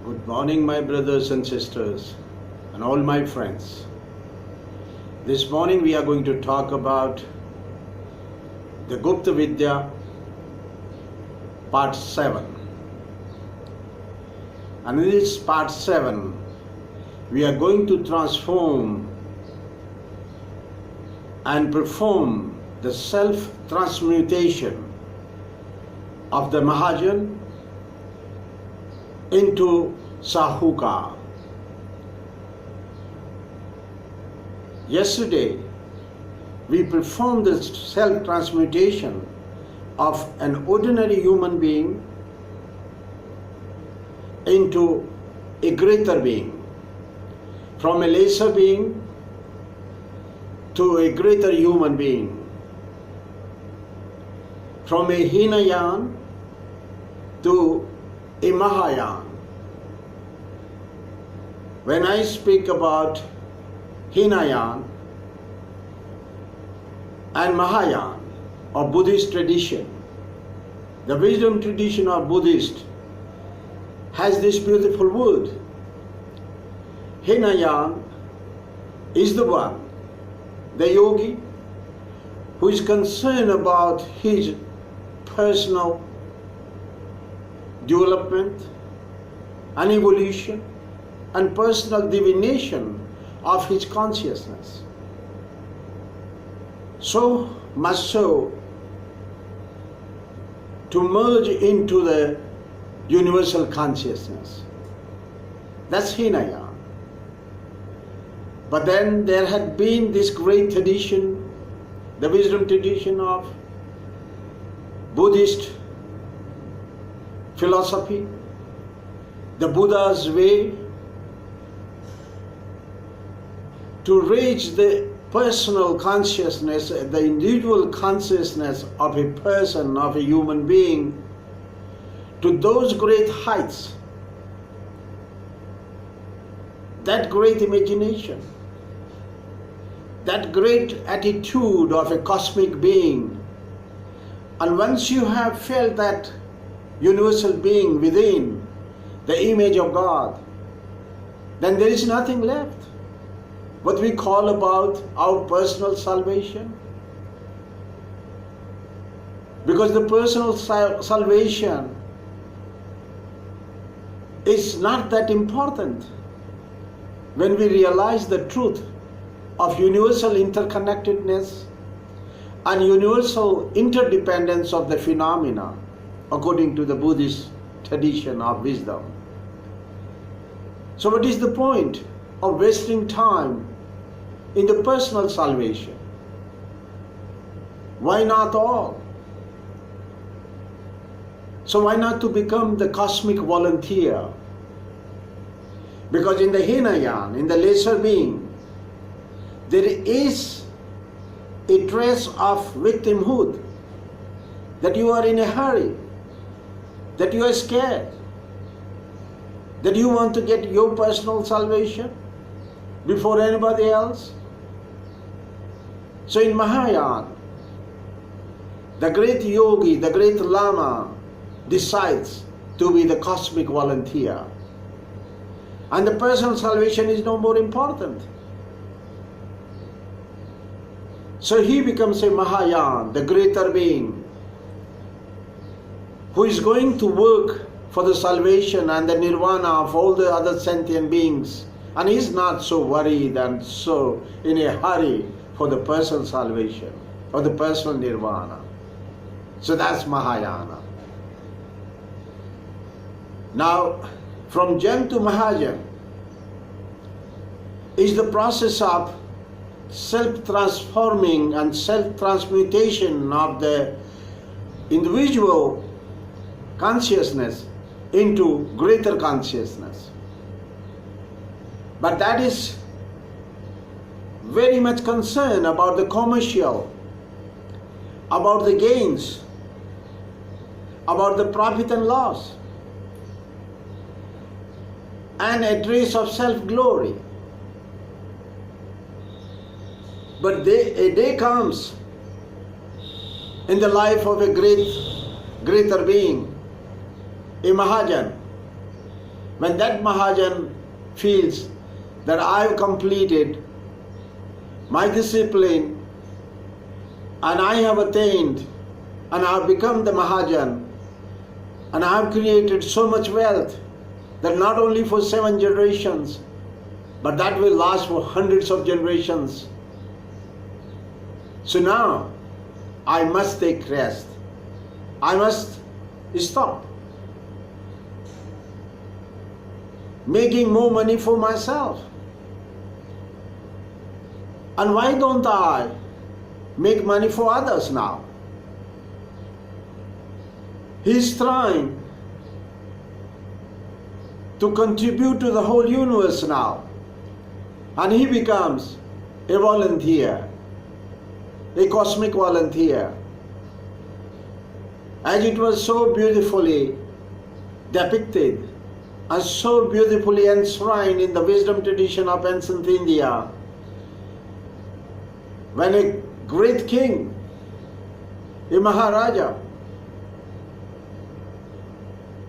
Good morning, my brothers and sisters, and all my friends. This morning we are going to talk about the Gupt Vidya, part 7. And in this part 7, we are going to transform and perform the self-transmutation of the Mahajan into Sahukar. Yesterday, we performed the self-transmutation of an ordinary human being into a greater being, from a lesser being to a greater human being, from a Hinayan to a Mahajan. When I speak about Hinayan and Mahajan of Buddhist tradition, the wisdom tradition of Buddhist has this beautiful word. Hinayan is the one, the yogi, who is concerned about his personal development and evolution and personal divination of his consciousness. So much so to merge into the universal consciousness. That's Hinayan. But then there had been this great tradition, the wisdom tradition of Buddhist philosophy, the Buddha's way to reach the personal consciousness, the individual consciousness of a person, of a human being, to those great heights, that great imagination, that great attitude of a cosmic being. And once you have felt that universal being within, the image of God, then there is nothing left. What we call about our personal salvation. Because the personal salvation is not that important when we realize the truth of universal interconnectedness and universal interdependence of the phenomena according to the Buddhist tradition of wisdom. So what is the point of wasting time in the personal salvation? Why not all? So why not to become the cosmic volunteer? Because in the Hinayan, in the lesser being, there is a trace of victimhood, that you are in a hurry, that you are scared, that you want to get your personal salvation before anybody else. So in Mahajan, the great yogi, the great Lama decides to be the cosmic volunteer. And the personal salvation is no more important. So he becomes a Mahajan, the greater being, who is going to work for the salvation and the nirvana of all the other sentient beings. And he is not so worried and so in a hurry for the personal salvation or the personal nirvana. So that's Mahayana. Now, from Jan to Mahajan is the process of self-transforming and self-transmutation of the individual consciousness into greater consciousness. But that is very much concerned about the commercial, about the gains, about the profit and loss, and a trace of self-glory. But a day comes in the life of a greater being, a Mahajan, when that Mahajan feels that I have completed my discipline and I have attained and I have become the Mahajan and I have created so much wealth that not only for 7 generations, but that will last for hundreds of generations. So now I must take rest. I must stop making more money for myself. And why don't I make money for others now? He's trying to contribute to the whole universe now. And he becomes a volunteer, a cosmic volunteer. As it was so beautifully depicted and so beautifully enshrined in the wisdom tradition of ancient India, when a great king, a Maharaja,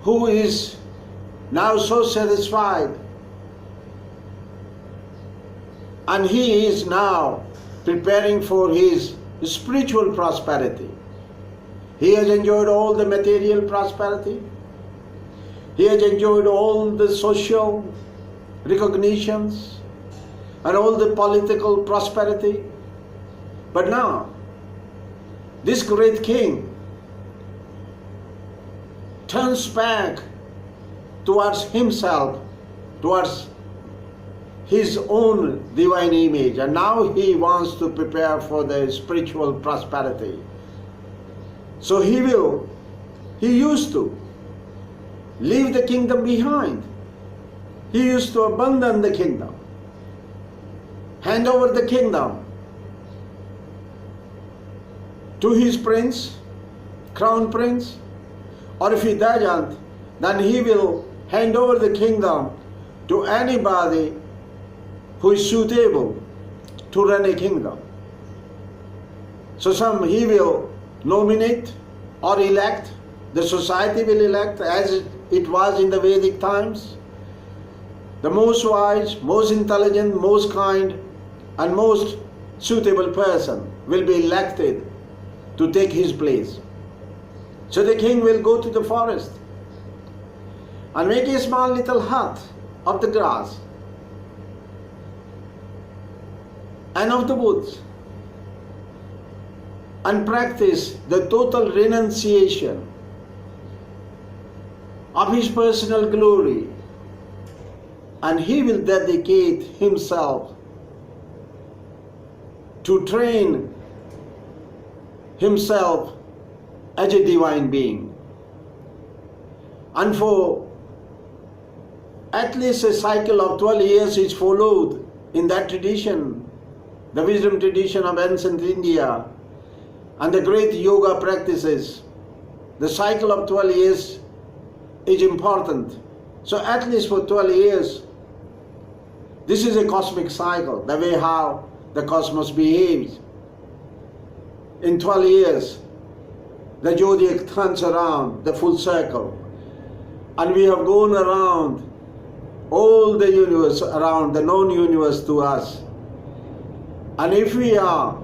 who is now so satisfied and he is now preparing for his spiritual prosperity. He has enjoyed all the material prosperity. He has enjoyed all the social recognitions and all the political prosperity. But now, this great king turns back towards himself, towards his own divine image, and now he wants to prepare for the spiritual prosperity. So he used to leave the kingdom behind. He used to abandon the kingdom, hand over the kingdom to his prince, crown prince, or if he doesn't, then he will hand over the kingdom to anybody who is suitable to run a kingdom. So he will nominate or elect, the society will elect, as it was in the Vedic times, the most wise, most intelligent, most kind and most suitable person will be elected to take his place. So the king will go to the forest and make a small little hut of the grass and of the woods and practice the total renunciation of his personal glory, and he will dedicate himself to train himself as a divine being. And for at least a cycle of 12 years is followed in that tradition, the wisdom tradition of ancient India and the great yoga practices. The cycle of 12 years is important. So at least for 12 years, this is a cosmic cycle, the way how the cosmos behaves. In 12 years, the zodiac turns around the full circle, and we have gone around all the universe, around the known universe to us. And if we are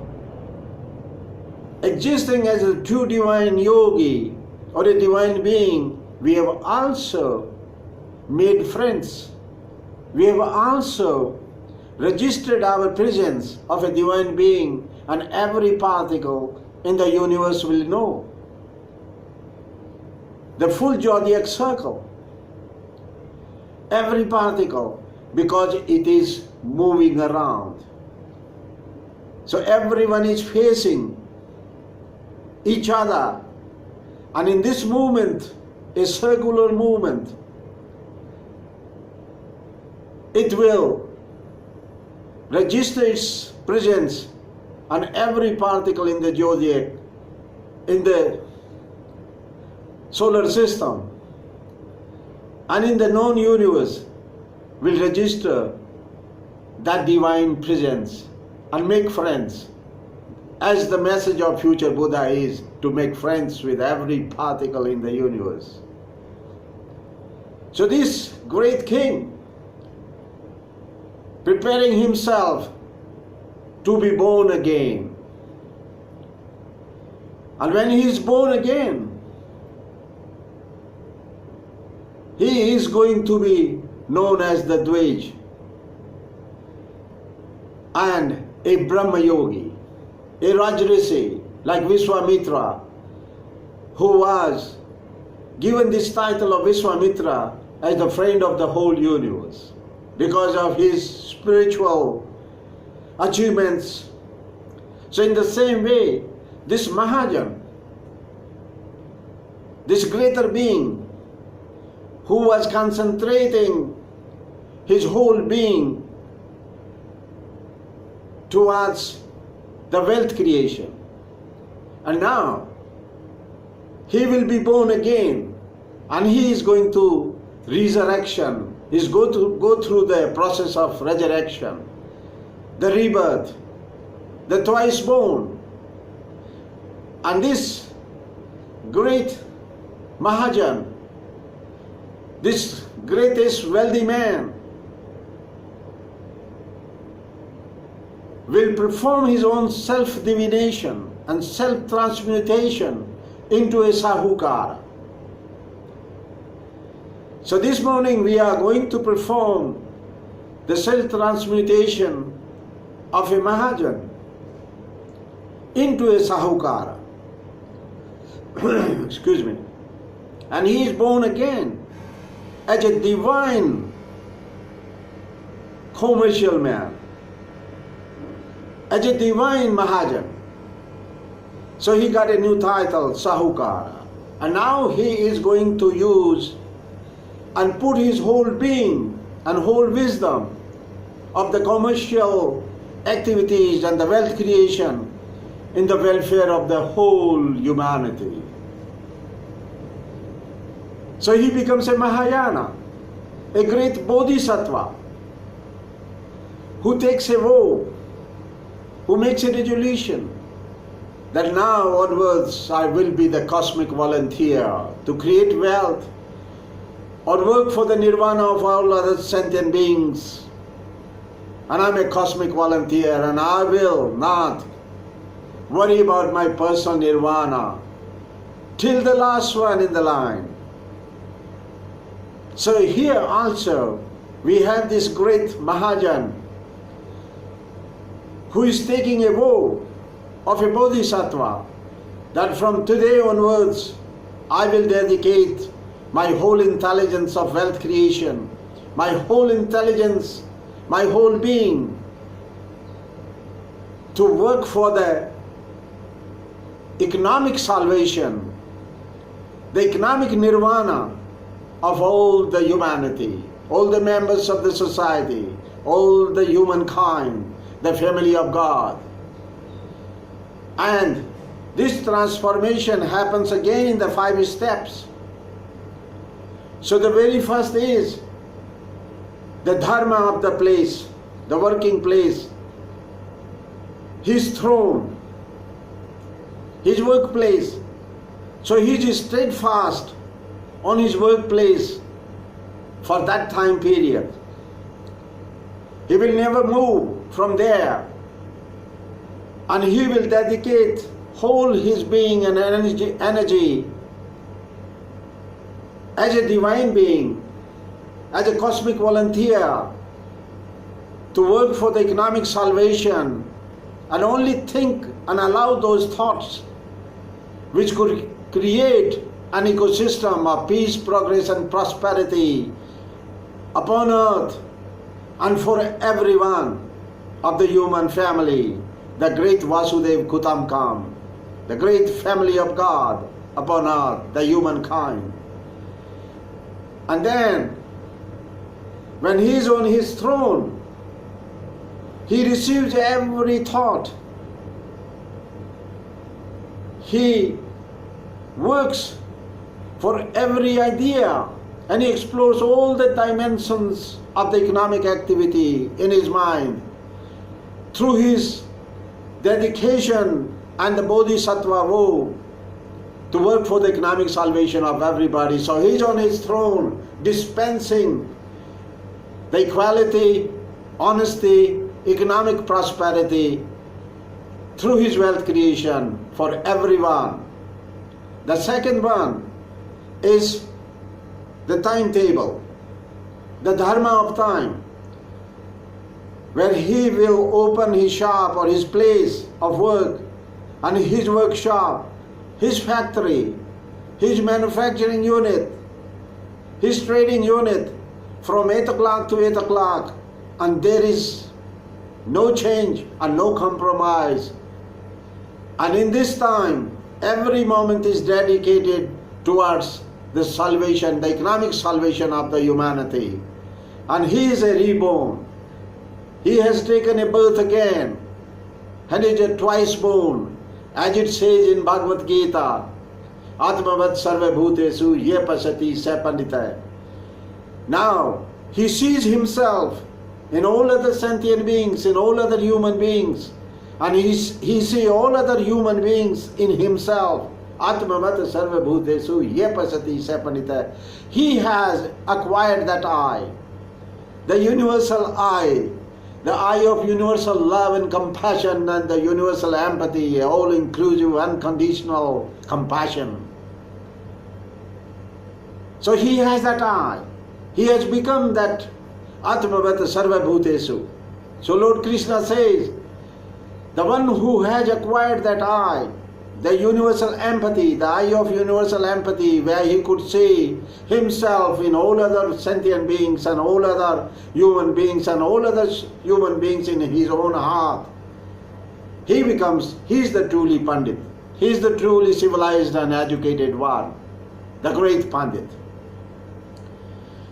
existing as a true divine yogi or a divine being, we have also made friends. We have also registered our presence of a divine being, and every particle in the universe will know. The full zodiac circle, every particle, because it is moving around. So everyone is facing each other, and in this movement, a circular movement, it will register its presence on every particle in the zodiac, in the solar system, and in the known universe will register that divine presence and make friends, as the message of future Buddha is to make friends with every particle in the universe. So this great king, preparing himself to be born again. And when he is born again, he is going to be known as the Dvaj and a Brahma Yogi, a Rajrishi like Vishwamitra, who was given this title of Vishwamitra as the friend of the whole universe because of his spiritual achievements. So in the same way, this Mahajan, this greater being who was concentrating his whole being towards the wealth creation, and now he will be born again and he is going to resurrection. He is going to go through the process of resurrection, the rebirth, the twice born. And this great Mahajan, this greatest wealthy man, will perform his own self-divination and self-transmutation into a Sahukar. So this morning we are going to perform the self-transmutation of a Mahajan into a Sahukar. Excuse me. And he is born again as a divine commercial man, as a divine Mahajan. So he got a new title, Sahukar. And now he is going to use and put his whole being and whole wisdom of the commercial activities and the wealth creation in the welfare of the whole humanity. So he becomes a Mahayana, a great Bodhisattva, who takes a vow, who makes a resolution that now onwards I will be the cosmic volunteer to create wealth or work for the nirvana of all other sentient beings. And I'm a cosmic volunteer and I will not worry about my personal nirvana till the last one in the line. So here also we have this great Mahajan who is taking a vow of a Bodhisattva that from today onwards I will dedicate my whole intelligence of wealth creation, my whole intelligence, my whole being to work for the economic salvation, the economic nirvana of all the humanity, all the members of the society, all the humankind, the family of God. And this transformation happens again in the 5 steps. So the very first is the dharma of the place, the working place, his throne, his workplace. So he is steadfast on his workplace for that time period. He will never move from there, and he will dedicate whole his being and energy as a divine being, as a cosmic volunteer to work for the economic salvation, and only think and allow those thoughts which could create an ecosystem of peace, progress and prosperity upon earth and for everyone of the human family, the great Vasudev Kutamkam, the great family of God upon earth, the humankind. And then, when he is on his throne, he receives every thought. He works for every idea, and he explores all the dimensions of the economic activity in his mind through his dedication and the Bodhisattva Vow to work for the economic salvation of everybody. So he's on his throne dispensing the equality, honesty, economic prosperity through his wealth creation for everyone. The second one is the timetable, the dharma of time, where he will open his shop or his place of work and his workshop, his factory, his manufacturing unit, his trading unit from 8 o'clock to 8 o'clock, and there is no change and no compromise. And in this time, every moment is dedicated towards the salvation, the economic salvation of the humanity. And he is a reborn. He has taken a birth again, and is a twice born. As it says in Bhagavad Gita, Atmavat sarva bhutesu ye pasati sa pandita. Now, he sees himself in all other sentient beings, in all other human beings, and he sees all other human beings in himself. Atmavat sarva bhutesu ye pasati sa pandita. He has acquired that eye, the universal eye, the eye of universal love and compassion and the universal empathy, all-inclusive, unconditional compassion. So he has that eye. He has become that Atmavat Sarva Bhutesu. So Lord Krishna says, the one who has acquired that eye, the universal empathy, the eye of universal empathy, where he could see himself in all other sentient beings and all other human beings and all other human beings in his own heart, he is the truly Pandit. He is the truly civilized and educated one, the great Pandit.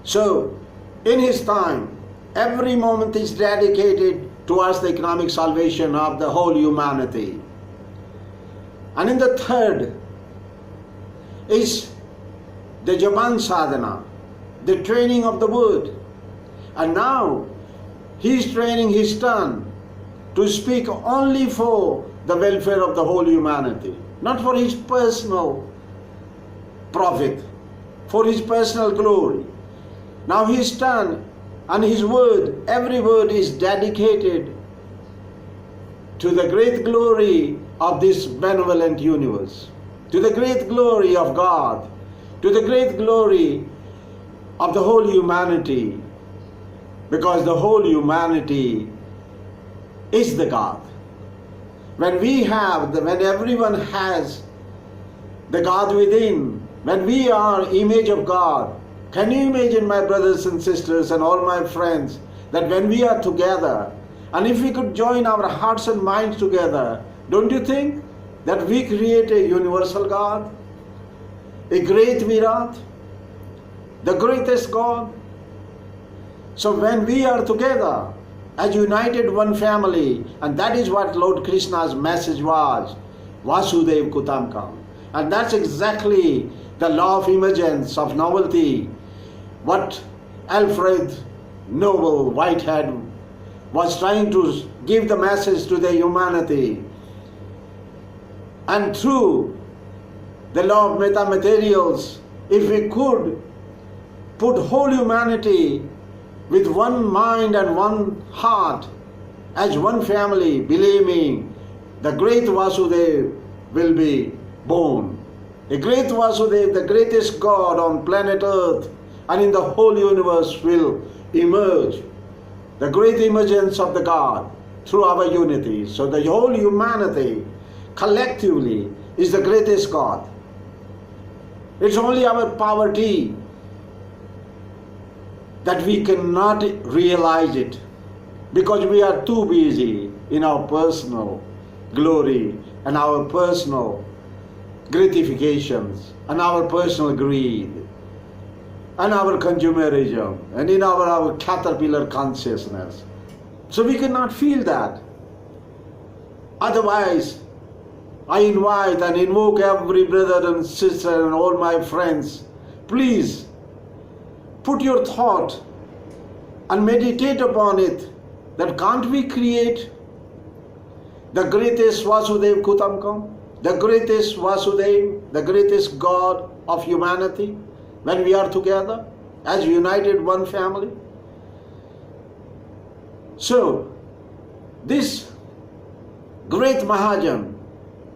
So, in his time, every moment is dedicated towards the economic salvation of the whole humanity. And in the third is the Japan sadhana, the training of the word. And now he is training his tongue to speak only for the welfare of the whole humanity, not for his personal profit, for his personal glory. Now his tongue and his word, every word is dedicated to the great glory of this benevolent universe, to the great glory of God, to the great glory of the whole humanity, because the whole humanity is the God. When everyone has the God within, when we are image of God, can you imagine, my brothers and sisters and all my friends, that when we are together, and if we could join our hearts and minds together, don't you think that we create a universal God, a great Virat, the greatest God? So when we are together as united one family, and that is what Lord Krishna's message was, Vasudev Kutamkam. And that's exactly the law of emergence, of novelty, what Alfred Nobel Whitehead was trying to give the message to the humanity. And through the law of metamaterials, if we could put whole humanity with one mind and one heart as one family, believe me, the great Vasudev will be born. A great Vasudev, the greatest God on planet Earth and in the whole universe, will emerge. The great emergence of the God through our unity. So the whole humanity collectively is the greatest God. It's only our poverty that we cannot realize it, because we are too busy in our personal glory and our personal gratifications and our personal greed and our consumerism and in our caterpillar consciousness. So we cannot feel that. Otherwise, I invite and invoke every brother and sister and all my friends, please put your thought and meditate upon it, that can't we create the greatest Vasudev Kutamkam? the greatest Vasudev, the greatest God of humanity, when we are together as united one family. So, this great Mahajan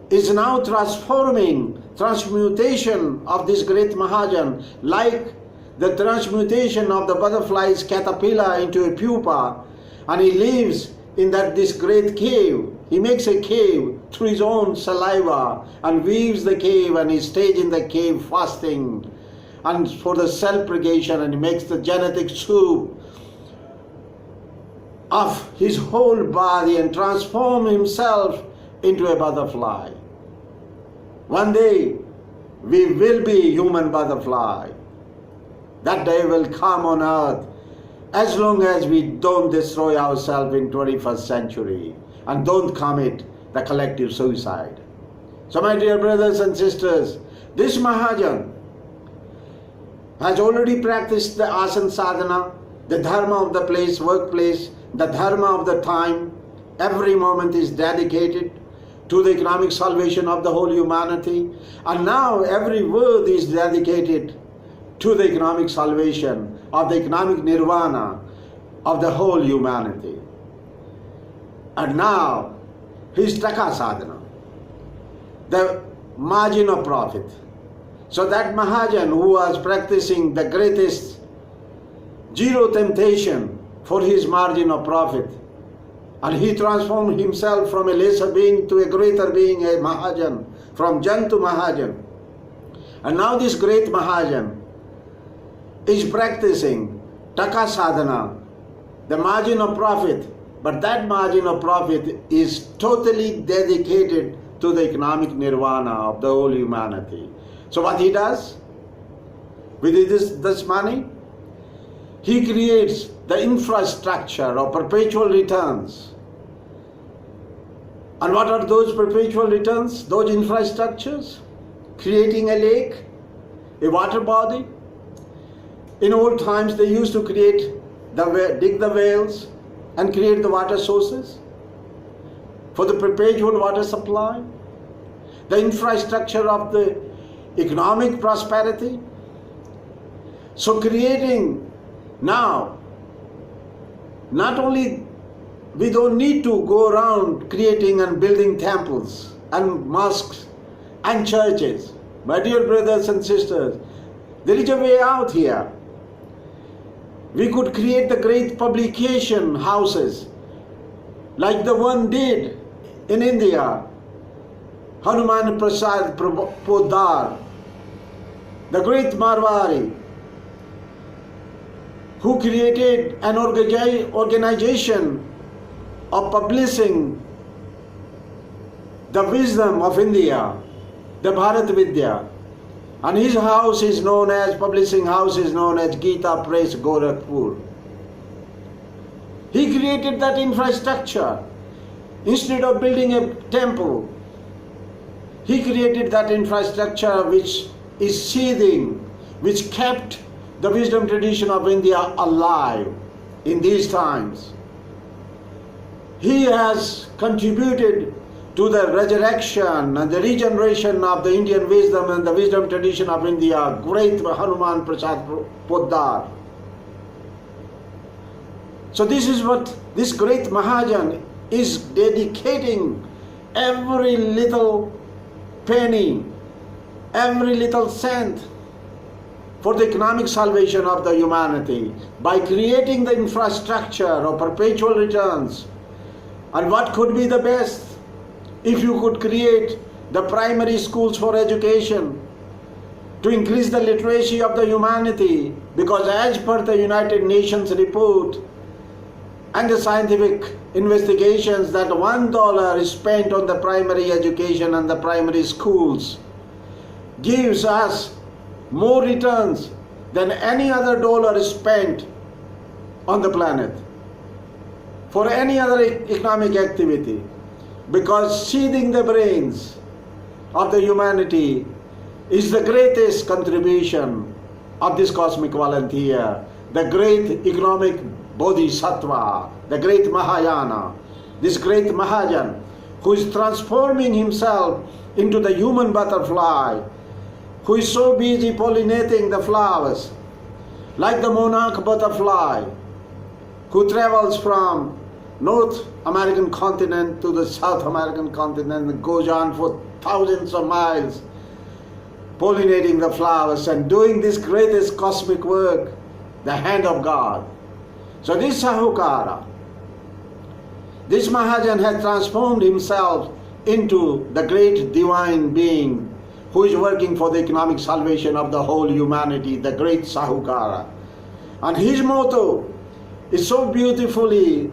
is now transmutation of this great Mahajan, like the transmutation of the butterfly's caterpillar into a pupa, and he lives in this great cave. He makes a cave through his own saliva and weaves the cave, and he stays in the cave fasting and for the self-purgation, and he makes the genetic soup of his whole body and transform himself into a butterfly. One day we will be human butterfly. That day will come on earth, as long as we don't destroy ourselves in 21st century and don't commit the collective suicide. So my dear brothers and sisters, this Mahajan has already practiced the asana sadhana, the dharma of the place, workplace, the dharma of the time. Every moment is dedicated to the economic salvation of the whole humanity, and now every word is dedicated to the economic salvation of the economic nirvana of the whole humanity. And now his taka sadhana, the margin of profit. So that Mahajan who was practicing the greatest zero temptation for his margin of profit, and he transformed himself from a lesser being to a greater being, a Mahajan, from Jan to Mahajan. And now this great Mahajan is practicing taka sadhana, the margin of profit, but that margin of profit is totally dedicated to the economic nirvana of the whole humanity. So what he does with this money? He creates the infrastructure of perpetual returns. And what are those perpetual returns, those infrastructures? Creating a lake, a water body. In old times they used to dig the wells and create the water sources for the perpetual water supply. The infrastructure of the economic prosperity. So creating now, not only we don't need to go around creating and building temples and mosques and churches. My dear brothers and sisters, there is a way out here. We could create the great publication houses like the one did in India, Hanuman Prasad Poddar, the great Marwari, who created an organization of publishing the wisdom of India, the Gupt Vidya. And his house is known as, publishing house is known as Gita Press, Gorakhpur. He created that infrastructure. Instead of building a temple, he created that infrastructure which is seething, which kept the wisdom tradition of India alive in these times. He has contributed to the resurrection and the regeneration of the Indian wisdom and the wisdom tradition of India, great Hanuman Prasad Poddar. So this is what this great Mahajan is dedicating every little penny, every little cent for the economic salvation of the humanity by creating the infrastructure of perpetual returns. And what could be the best? If you could create the primary schools for education to increase the literacy of the humanity, because as per the United Nations report and the scientific investigations, that $1 is spent on the primary education and the primary schools gives us more returns than any other dollar is spent on the planet for any other economic activity, because seeding the brains of the humanity is the greatest contribution of this cosmic volunteer, the great economic Bodhisattva, the great Mahayana, this great Mahajan, who is transforming himself into the human butterfly who is so busy pollinating the flowers, like the monarch butterfly who travels from North American continent to the South American continent and goes on for thousands of miles pollinating the flowers and doing this greatest cosmic work, the hand of God. So this Sahukara, this Mahajan has transformed himself into the great divine being who is working for the economic salvation of the whole humanity, the great Sahukara. And his motto is so beautifully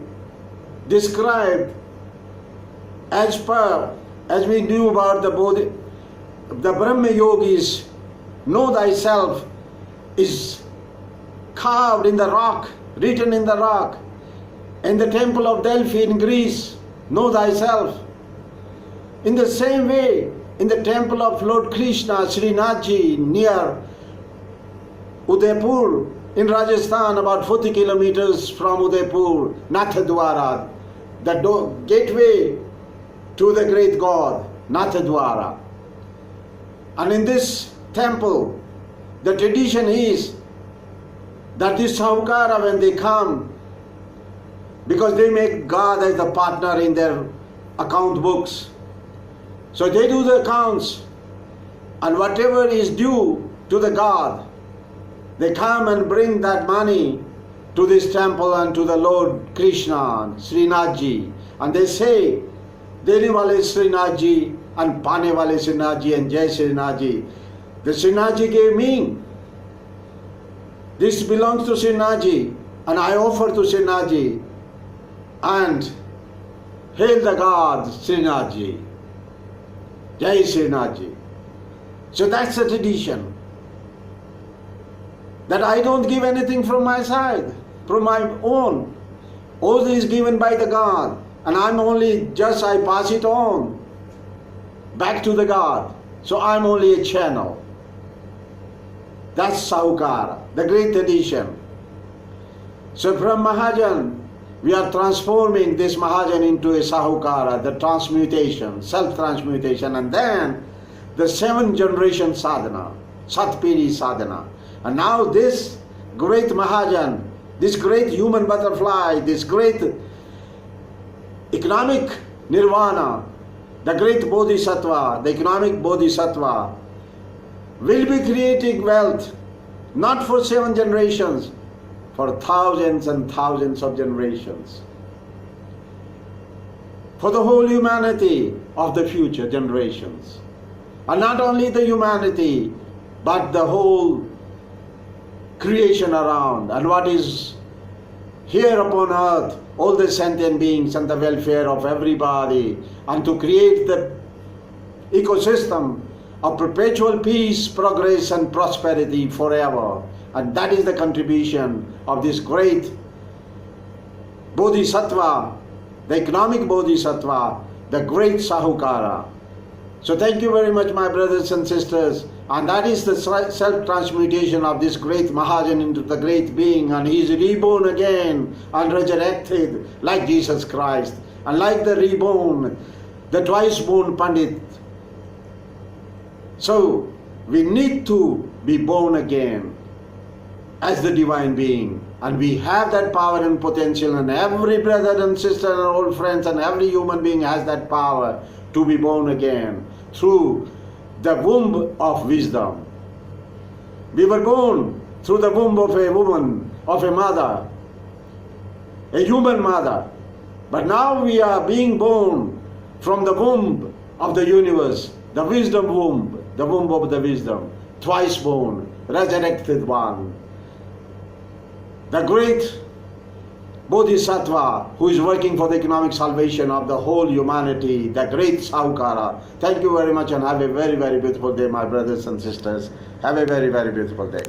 described as we knew about the Brahma Yogis. Know thyself is carved in the rock, written in the rock. In the temple of Delphi in Greece, know thyself. In the same way, in the temple of Lord Krishna, Srinathji, near Udaipur, in Rajasthan, about 40 kilometers from Udaipur, Nathadwara, the gateway to the great God, Nathadwara. And in this temple, the tradition is that this Sahukara, when they come, because they make God as the partner in their account books, so they do the accounts, and whatever is due to the God, they come and bring that money to this temple and to the Lord Krishna, Srinathji, and they say, Dene wale Srinathji and Pane wale Srinathji and Jai Srinathji. The Srinathji gave me. This belongs to Srinathji, and I offer to Srinathji, and hail the God Srinathji. Jai Srinathji. So that's the tradition. That I don't give anything from my side, from my own. All is given by the God, and I'm only just, I pass it on back to the God. So I'm only a channel. That's Sahukara, the great tradition. So from Mahajan, we are transforming this Mahajan into a Sahukara, the transmutation, self-transmutation, and then the 7th generation sadhana, Satpiri sadhana. And now this great Mahajan, this great human butterfly, this great economic nirvana, the great Bodhisattva, the economic Bodhisattva, will be creating wealth, not for 7 generations, for thousands and thousands of generations. For the whole humanity of the future generations. And not only the humanity, but the whole creation around, and what is here upon earth, all the sentient beings and the welfare of everybody, and to create the ecosystem of perpetual peace, progress and prosperity forever. And that is the contribution of this great Bodhisattva, the economic Bodhisattva, the great Sahukara. So thank you very much, my brothers and sisters. And that is the self-transmutation of this great Mahajan into the great being, and he is reborn again and resurrected like Jesus Christ, and like the reborn, the twice-born Pandit. So we need to be born again as the divine being, and we have that power and potential, and every brother and sister and old friends and every human being has that power to be born again through the womb of wisdom. We were born through the womb of a woman, of a mother, a human mother. But now we are being born from the womb of the universe, the wisdom womb, the womb of the wisdom, twice born, resurrected one. The great Bodhisattva who is working for the economic salvation of the whole humanity, the great Sahukara. Thank you very much, and have a very, very beautiful day, my brothers and sisters. Have a very, very beautiful day.